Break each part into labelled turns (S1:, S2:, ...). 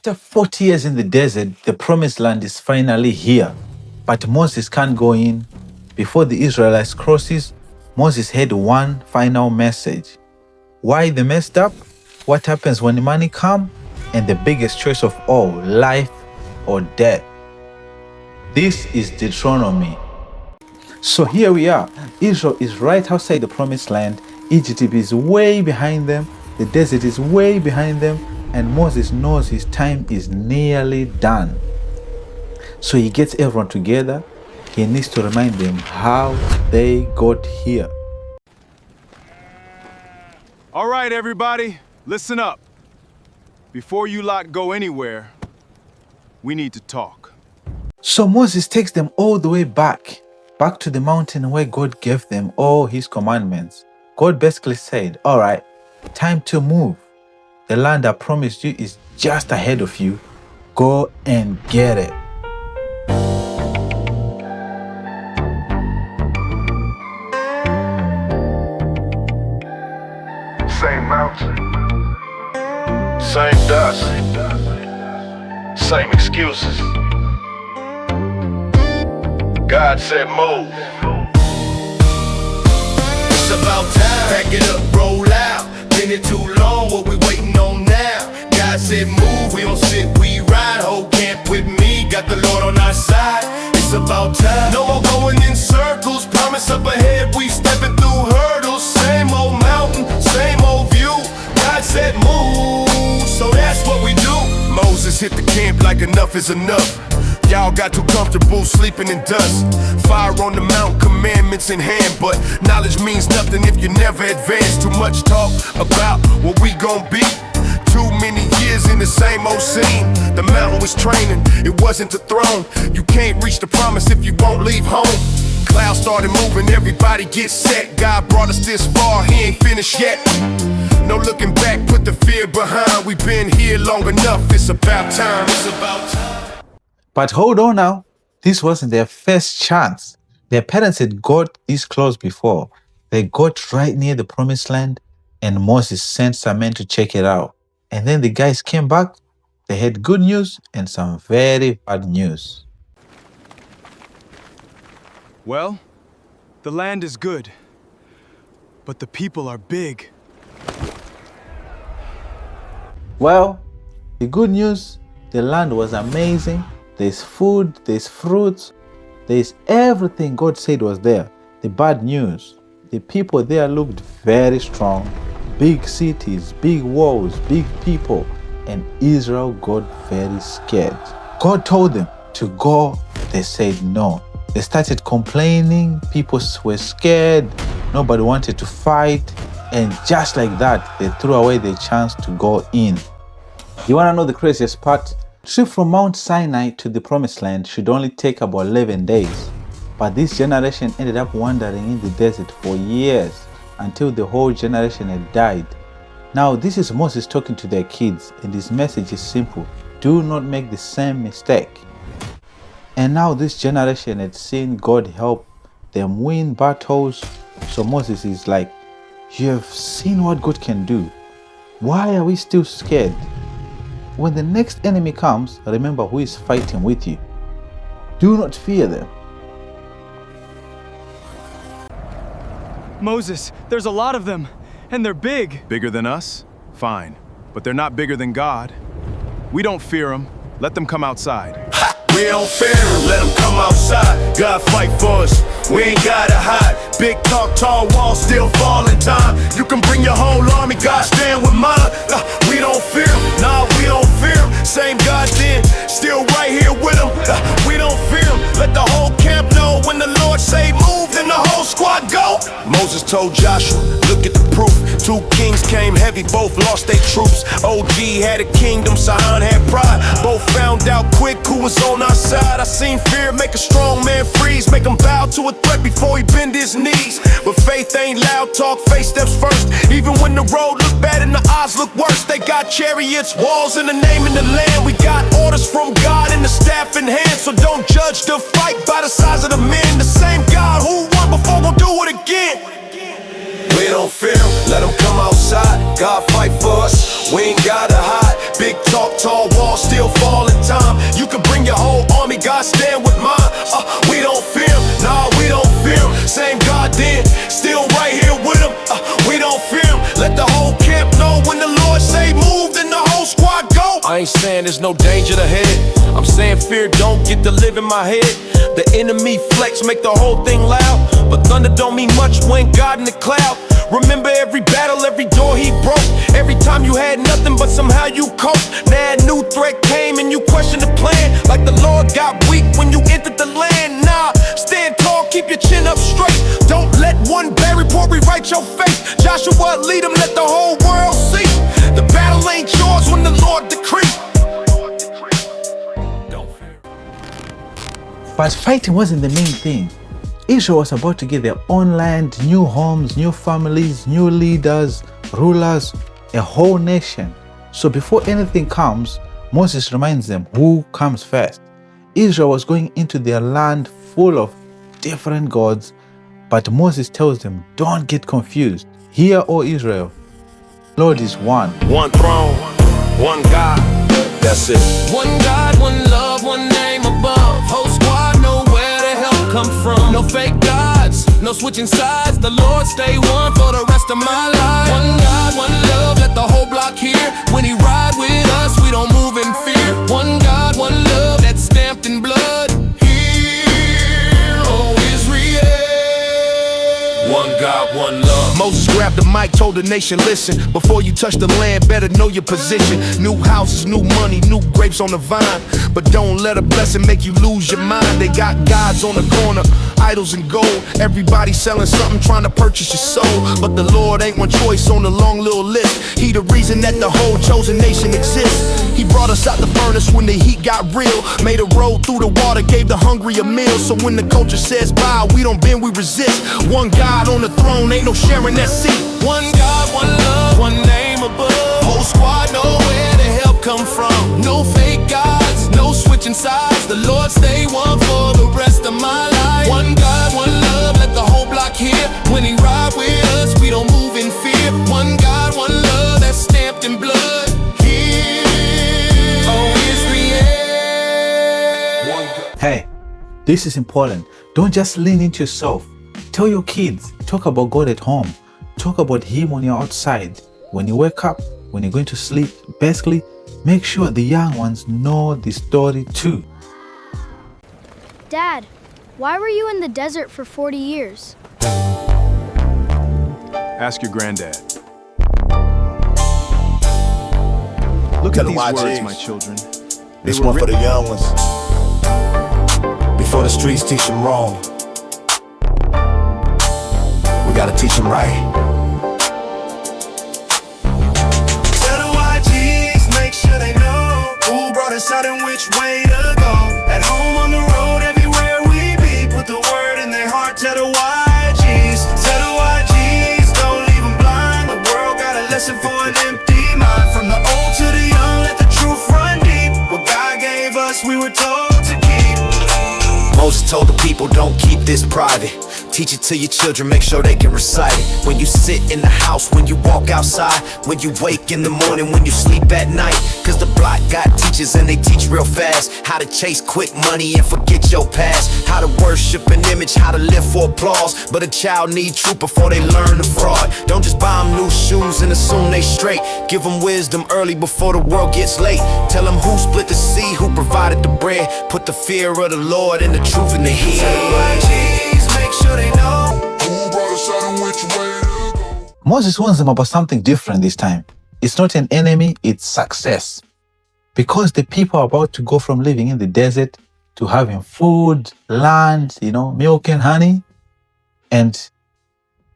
S1: After 40 years in the desert, the promised land is finally here. But Moses can't go in. Before the Israelites crosses, Moses had one final message. Why they messed up? What happens when the money come? And the biggest choice of all, life or death. This is Deuteronomy. So here we are. Israel is right outside the promised land. Egypt is way behind them. The desert is way behind them. And Moses knows his time is nearly done. So he gets everyone together. He needs to remind them how they got here.
S2: All right, everybody, listen up. Before you lot go anywhere, we need to talk.
S1: So Moses takes them all the way back to the mountain where God gave them all his commandments. God basically said, all right, time to move. The land I promised you is just ahead of you. Go and get it.
S3: Same mountain, same dust, same excuses. God said move.
S4: It's about time. Pack it up, roll out. Been it too long, what we waiting on now? God said move, we don't sit, we ride. Whole camp with me, got the Lord on our side. It's about time. No more going in circles. Promise up ahead, we stepping through hurdles. Same old mountain, same old view. God said move, so that's what we do. Moses hit the camp like enough is enough. Y'all got too comfortable sleeping in dust. Fire on the mount, commandments in hand. But knowledge means nothing if you never advance. Too much talk about what we gon' be. Too many years in the same old scene. The mountain was training, it wasn't the throne. You can't reach the promise if you won't leave home. Clouds started moving, everybody get set. God brought us this far, he ain't finished yet. No looking back, put the fear behind. We've been here long enough, it's about time. It's about time.
S1: But hold on now. This wasn't their first chance. Their parents had got this close before. They got right near the promised land and Moses sent some men to check it out. And then the guys came back. They had good news and some very bad news.
S2: Well, the land is good, but the people are big.
S1: Well, the good news, the land was amazing. There's food, there's fruits, there's everything God said was there. The bad news, the people there looked very strong. Big cities, big walls, big people, and Israel got very scared. God told them to go, they said no. They started complaining, people were scared, nobody wanted to fight, and just like that, they threw away their chance to go in. You wanna know the craziest part? Trip from Mount Sinai to the Promised Land should only take about 11 days. But this generation ended up wandering in the desert for years until the whole generation had died. Now this is Moses talking to their kids, and his message is simple. Do not make the same mistake. And now this generation had seen God help them win battles. So Moses is like, you have seen what God can do. Why are we still scared? When the next enemy comes, remember who is fighting with you. Do not fear them.
S2: Moses, there's a lot of them, and they're big. Bigger than us? Fine. But they're not bigger than God. We don't fear them. Let them come outside.
S4: We don't fear them, let them come outside. God fight for us, we ain't gotta hide. Big talk, tall walls, still fall in time. You can bring your whole army, God stand with mine. We don't fear them, nah, we don't fear them. Same God then, still right here with them. We don't fear them, let the whole camp know. When the Lord say move, then the whole squad go. Moses told Joshua, look at the proof. 2 kings came heavy, both lost their troops. OG had a kingdom, Sihon had pride. Both found out quick who was on our side. I seen fear make a strong man freeze, make him bow to a threat before he bend his knees. But faith ain't loud talk, faith steps first. Even when the road look bad and the odds look worse. They got chariots, walls, and the name in the land. We got orders from God and the staff in hand. So don't judge the fight by the size of the men. The same God who won before gon' do it again. We don't fear them, let them come outside. God fight for us, we ain't gotta hide. Big talk, tall walls, still I ain't saying there's no danger ahead. I'm saying fear don't get to live in my head. The enemy flex make the whole thing loud, but thunder don't mean much when God in the cloud. Remember every battle, every door he broke. Every time you had nothing but somehow you coped. Now a new threat came and you questioned the plan. Like the Lord got weak when you entered the land. Nah, stand tall, keep your chin up straight. Don't let one bad report rewrite your fate. Joshua, lead them, let the whole world see. The battle ain't yours when the Lord decree.
S1: But fighting wasn't the main thing. Israel was about to get their own land, new homes, new families, new leaders, rulers, a whole nation. So before anything comes, Moses reminds them who comes first. Israel was going into their land full of different gods, but Moses tells them, don't get confused. Hear, O Israel, Lord is one.
S4: One throne, one God, that's it. One God, one love, one name above. Whole squad know where the help come from. No fake gods, no switching sides. The Lord stay one for the rest of my life. One God, one love, let the whole block hear. When he ride with us, we don't move in fear. One God, one love, that's stamped in blood. Hear, O Israel. One God, one love. Moses grabbed the mic, told the nation, listen, before you touch the land, better know your position. New houses, new money, new grapes on the vine. But don't let a blessing make you lose your mind. They got gods on the corner, idols and gold. Everybody selling something, trying to purchase your soul. But the Lord ain't one choice on the long little list. He the reason that the whole chosen nation exists. He brought us out the furnace when the heat got real. Made a road through the water, gave the hungry a meal. So when the culture says bye, we don't bend, we resist. One God on the throne, ain't no sharing that seat. One God, one love, one name above. Whole squad know where the help come from. No fake gods, no switching sides. The Lord stay one for the rest of my life. One God, one love, let the whole block hear. When he ride with us, we don't move in fear. One God, one love, that's stamped in blood. Here, oh Israel. One God.
S1: Hey, this is important. Don't just lean into yourself. Tell your kids, talk about God at home. Talk about him on your outside. When you wake up, when you're going to sleep, basically, make sure the young ones know the story too.
S5: Dad, why were you in the desert for 40 years?
S2: Ask your granddad. Look
S4: Tell
S2: at these
S4: why,
S2: words,
S4: James.
S2: my children.
S4: This one for the young ones. Before the streets teach them wrong, we gotta teach them right. Tell the YGs, make sure they know who brought us out and which way to go. At home, on the road, everywhere we be, put the word in their heart. Tell the YGs, tell the YGs, don't leave them blind. The world got a lesson for an empty mind. From the old to the young, let the truth run deep. What God gave us, we were told to keep. Moses told the people, don't keep this private. Teach it to your children, make sure they can recite it. When you sit in the house, when you walk outside, when you wake in the morning, when you sleep at night. Cause the block got teachers and they teach real fast. How to chase quick money and forget your past. How to worship an image, how to live for applause. But a child need truth before they learn the fraud. Don't just buy them new shoes and assume they straight. Give them wisdom early before the world gets late. Tell them who split the sea, who provided the bread. Put the fear of the Lord and the truth in the head. Make sure they know who brought us out and which way to go.
S1: Moses warns them about something different this time. It's not an enemy, it's success. Because the people are about to go from living in the desert to having food, land, milk and honey. And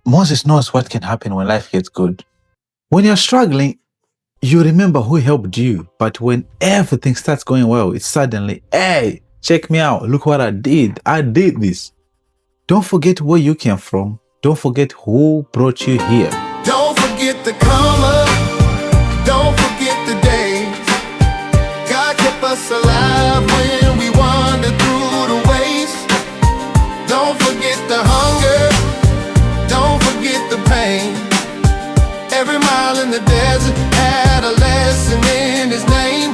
S1: Moses knows what can happen when life gets good. When you're struggling, you remember who helped you. But when everything starts going well, it's suddenly, hey, check me out. Look what I did. I did this. Don't forget where you came from. Don't forget who brought you here.
S4: Don't forget the comma. Don't forget the days. God kept us alive when we wandered through the waste. Don't forget the hunger. Don't forget the pain. Every mile in the desert had a lesson in his name.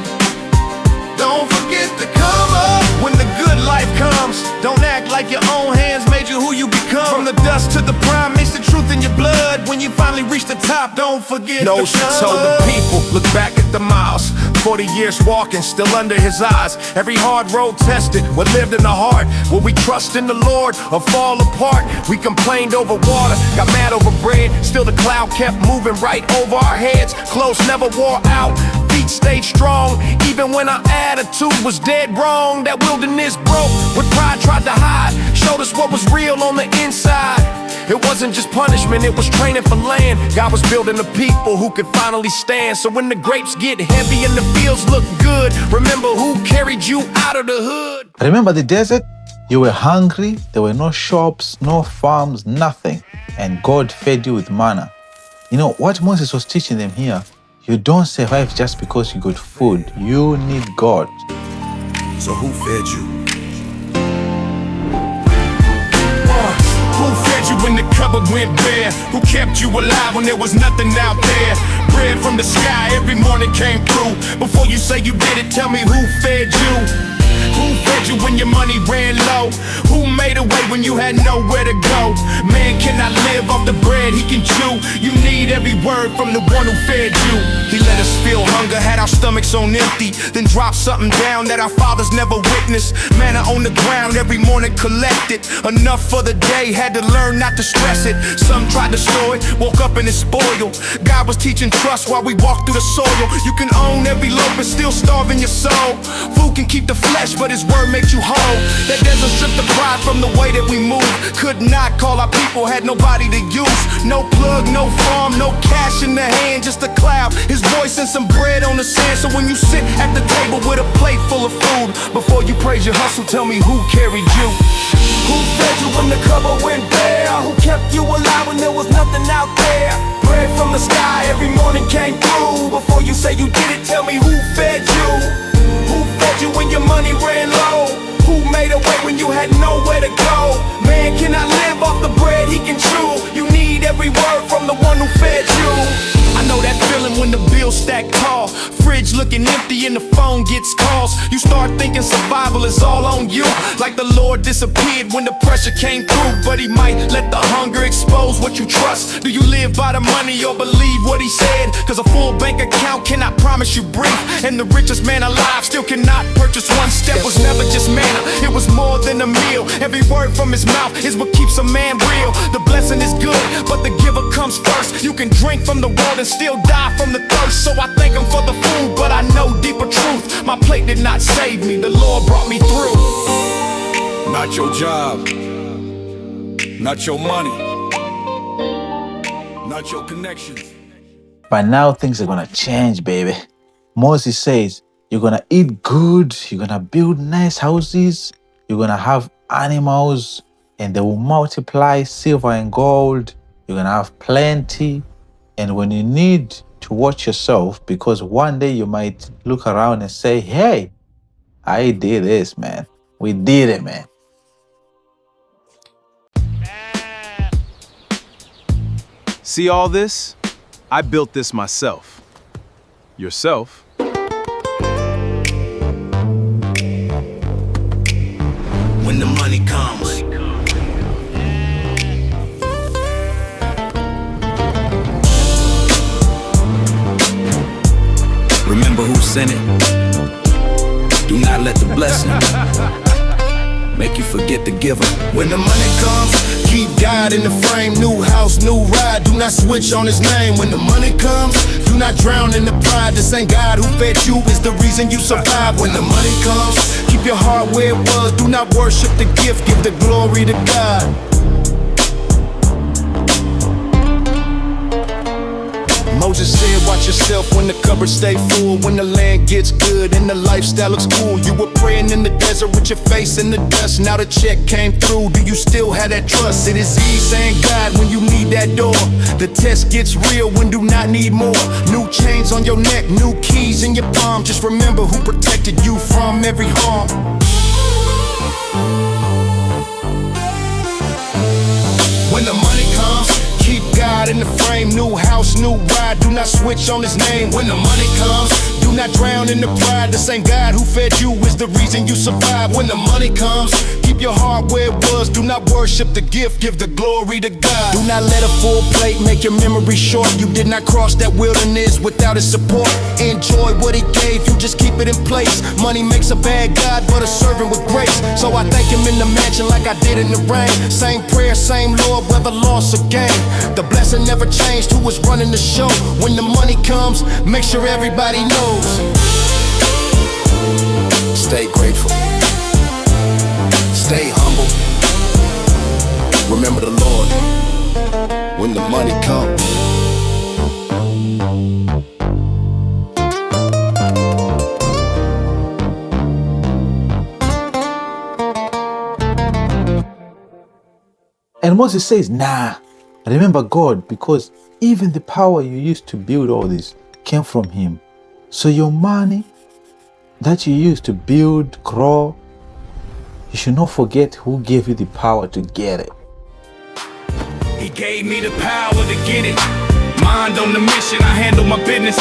S4: Don't forget the comma. When the good life comes, don't act like your own hands made you who you become. From the dust to the prime, mix the truth in your blood. When you finally reach the top, don't forget the she told the people, look back at the miles. 40 years walking, still under his eyes. Every hard road tested, what lived in the heart. Will we trust in the Lord or fall apart? We complained over water, got mad over bread. Still the cloud kept moving right over our heads. Clothes never wore out, feet stayed strong. Even when our attitude was dead wrong. That wilderness broke, what pride tried to hide. Showed us what was real on the inside. It wasn't just punishment, it was training for land. God was building a people who could finally stand. So when the grapes get heavy and the fields look good, remember who carried you out of the hood.
S1: Remember the desert? You were hungry, there were no shops, no farms, nothing. And God fed you with manna. You know what Moses was teaching them here? You don't survive just because you got food. You need God.
S4: So who fed you? Who fed you when the cupboard went bare? Who kept you alive when there was nothing out there? Bread from the sky every morning came through. Before you say you did it, tell me who fed you? Who fed you when your money ran low? Who made a way when you had nowhere to go? Man cannot live off the bread he can chew. You need every word from the one who fed you. He let us feel hunger, had our stomachs on empty, then dropped something down that our fathers never witnessed. Manna on the ground every morning collected. Enough for the day, had to learn not to stress it. Some tried to store it, woke up and it's spoiled. God was teaching trust while we walked through the soil. You can own every loaf and still starve in your soul. Food can keep the flesh, but his word makes you whole. That desert stripped the pride from the way that we move. Could not call our people, had nobody to use. No plug, no farm, no cash in the hand, just a cloud, his voice and some bread on the sand. So when you sit at the table with a plate full of food, before you praise your hustle, tell me who carried you? Who fed you when the cupboard went bare? Who kept you alive when there was nothing out there? Bread from the sky every morning came through. Before you say you did it, tell me who fed you? Who fed you when your money ran low? Who made a way when you had nowhere to go? Man cannot live off the bread he can chew. You need every word from the one who fed you. I know that feeling when the bills stack tall, fridge looking empty and the phone gets calls. You start thinking survival is all on you, like the Lord disappeared when the pressure came through. But he might let the hunger expose what you trust. Do you live by the money or believe what he said? Cause a full bank account cannot promise you brief, and the richest man alive still cannot purchase one step. Was never just manna, it was more than a meal. Every word from his mouth is what keeps a man real. The blessing is good, but the giver comes first. You can drink from the world and still die from the thirst. So I thank him for the food, but I know deeper truth. My plate did not save me, the Lord brought me through.
S6: Not your job, not your money, not your connections.
S1: But now things are gonna change, baby. Moses says, you're gonna eat good, you're gonna build nice houses, you're gonna have animals, and they will multiply silver and gold. You're gonna have plenty. And when you need to watch yourself, because one day you might look around and say, hey, I did this, man. We did it, man.
S2: See all this? I built this myself. Yourself?
S4: When the money comes,
S6: Remember who sent it. Do not let the blessing make you forget the giver.
S4: when the money comes, keep God in the frame. New house, new ride, do not switch on his name. When the money comes, do not drown in the pride. This ain't God who fed you, is the reason you survive. When the money comes, keep your heart where it was. Do not worship the gift, give the glory to God. Moses said, watch yourself when the cupboard stay full. When the land gets good and the lifestyle looks cool. You were praying in the desert with your face in the dust. Now the check came through, do you still have that trust? It is easy saying God when you need that door. The test gets real when do not need more. New chains on your neck, new keys in your palm. Just remember who protected you from every harm. When the money comes, keep God in the frame. New house, new ride, do not switch on his name when the money comes. Do not drown in the pride. The same God who fed you is the reason you survive when the money comes. Keep your heart where it was. Do not worship the gift, give the glory to God. Do not let a full plate make your memory short. You did not cross that wilderness without his support. Enjoy what he gave you, just keep it in place. Money makes a bad God, but a servant with grace. So I thank him in the mansion like I did in the rain. Same prayer, same Lord, whether loss or gain. The blessing never changed, who was running the show. When the money comes, make sure everybody knows. Stay grateful. Stay humble. Remember the Lord when the money comes.
S1: And Moses says, nah, remember God, because even the power you used to build all this came from him. So your money that you used to build, grow, you should not forget who gave you the power to get it.
S6: He gave me the power to get it. Mind on the mission, I handle my business.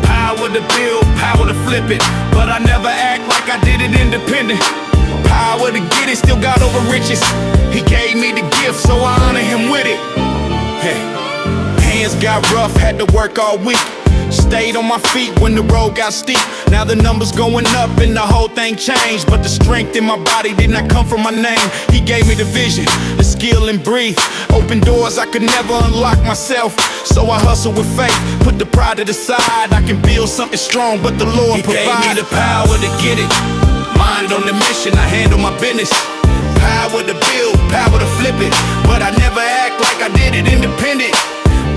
S6: Power to build, power to flip it. But I never act like I did it independent. Power to get it, still got over riches. He gave me the gift, so I honor him with it. Hey. Hands got rough, had to work all week. Stayed on my feet when the road got steep. Now the numbers going up and the whole thing changed. But the strength in my body did not come from my name. He gave me the vision, the skill and breathe. Open doors I could never unlock myself. So I hustle with faith, put the pride to the side. I can build something strong, but the Lord provides. He gave me the power to get it. Mind on the mission, I handle my business. Power to build, power to flip it. But I never act like I did it independent.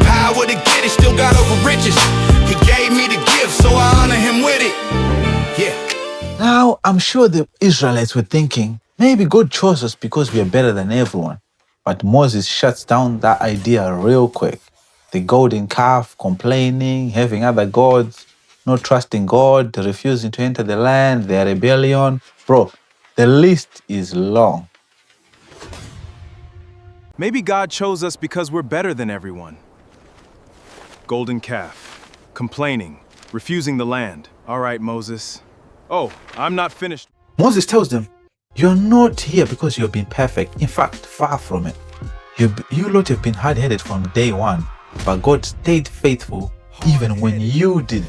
S6: Power to get it, still got over riches. He gave me the gift, so I honor him with it. Yeah.
S1: Now, I'm sure the Israelites were thinking, maybe God chose us because we are better than everyone. But Moses shuts down that idea real quick. The golden calf, complaining, having other gods, not trusting God, refusing to enter the land, their rebellion. Bro, the list is long.
S2: Maybe God chose us because we're better than everyone. Golden calf, complaining, refusing the land. All right, Moses. Oh, I'm not finished.
S1: Moses tells them, you're not here because you've been perfect. In fact, far from it. You lot have been hard-headed from day one, but God stayed faithful even when you didn't.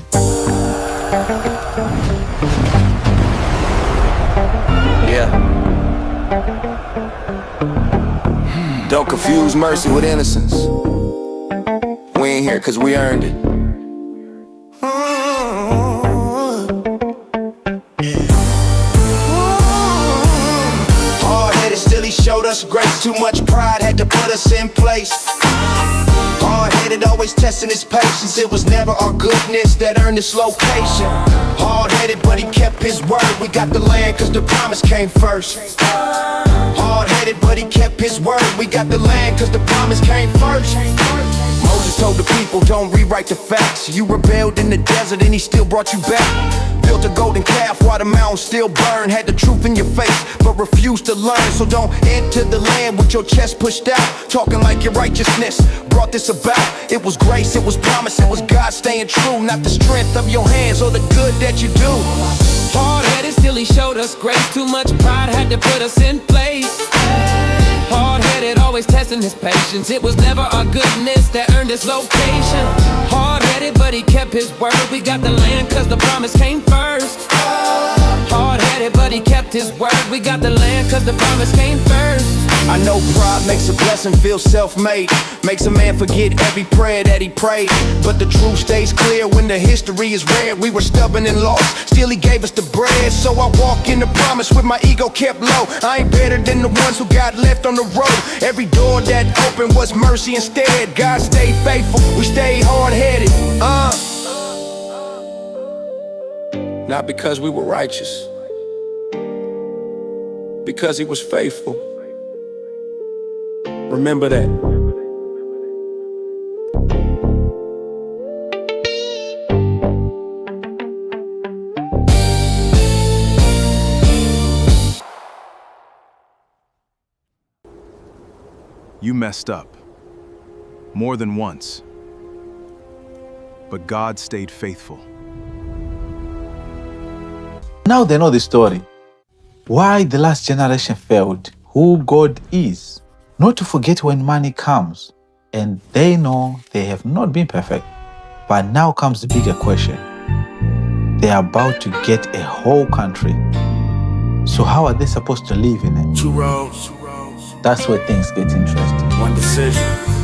S4: Yeah. Don't confuse mercy with innocence. We ain't here cause we earned it. Hard-headed, still he showed us grace. Too much pride had to put us in place. Hard-headed, always testing his patience. It was never our goodness that earned this location. Hard-headed, but he kept his word. We got the land cause the promise came first. Hard-headed, but he kept his word. We got the land cause the promise came first. Moses told the people, don't rewrite the facts. You rebelled in the desert and he still brought you back. Built a golden calf while the mountain still burned. Had the truth in your face, but refused to learn. So don't enter the land with your chest pushed out, talking like your righteousness brought this about. It was grace, it was promise, it was God staying true. Not the strength of your hands or the good that you do.
S7: Hard-headed, still he showed us grace. Too much pride had to put us in place. Hard-headed, always testing his patience. It was never our goodness that earned this location. Hard-headed, but he kept his word. We got the land cause the promise came first. Hard-headed, but he kept his word. We got the land cause the promise came first.
S4: I know pride makes a blessing feel self-made, makes a man forget every prayer that he prayed. But the truth stays clear when the history is read. We were stubborn and lost, still he gave us the bread. So I walk in the promise with my ego kept low. I ain't better than the ones who got left on the road. Every door that opened was mercy instead. God stayed faithful, we stayed hard-headed. Not because we were righteous, because he was faithful. Remember that.
S2: You messed up. More than once. but God stayed faithful.
S1: Now they know the story. Why the last generation failed, who God is. Not to forget when money comes, and they know they have not been perfect. But now comes the bigger question. They are about to get a whole country. So how are they supposed to live in it?
S4: Two roads,
S1: That's where things get interesting.
S4: one decision.